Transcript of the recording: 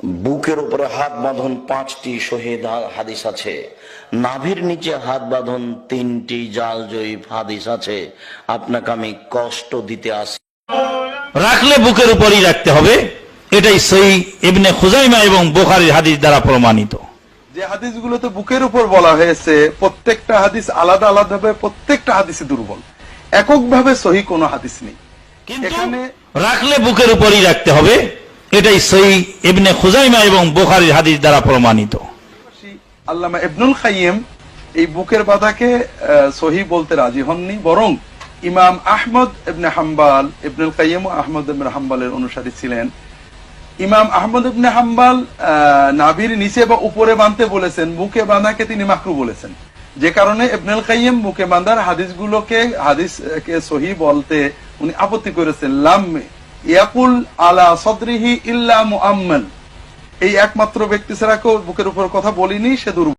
বুকের উপরে হাত বাঁধন 5টি শহীদ হাদিস আছে, নাভির নিচে হাত বাঁধন 3টি জাল জয়ীফ হাদিস আছে। আপনাকে আমি কষ্ট দিতে আসি। রাখলে বুকের উপরই রাখতে হবে, এটাই সহিহ ইবনে খুজাইমা এবং বুখারীর হাদিস দ্বারা প্রমাণিত। যে হাদিসগুলোতে বুকের উপর বলা হয়েছে প্রত্যেকটা হাদিস আলাদা আলাদা ভাবে, প্রত্যেকটা হাদিসই দুর্বল, এককভাবে সহিহ কোনো হাদিস নেই। কিন্তু রাখলে বুকের উপরই রাখতে হবে, এটাই সহিহ ইবনে খুজাইমা এবং বুখারীর হাদিস দ্বারা প্রমাণিত। আল্লামা ইবনুল কাইয়্যিম এই বুকের বাঁধাকে সহিহ বলতে রাজি হননি, বরং ইমাম আহমদ ইবনে হাম্বাল, ইবনুল কাইয়্যিম আহমদ ইবনে হাম্বালের অনুসারী ছিলেন। ইমাম আহমদ ইবনে হাম্বাল নাভির নিচে বা উপরে বাঁধতে বলেছেন, বুকে বাঁধাকে তিনি মাকরু বলেছেন, যে কারণে ইবনুল কাইয়্যিম বুকে বাঁধার হাদিসকে সহিহ বলতে উনি আপত্তি করেছেন। লাম ইয়াকুল আলা সদরিহি ইল্লা মুআম্মাল, এই একমাত্র ব্যক্তি ছাড়া কেউ বুকের উপর কথা বলিনি, সে দুর্বল।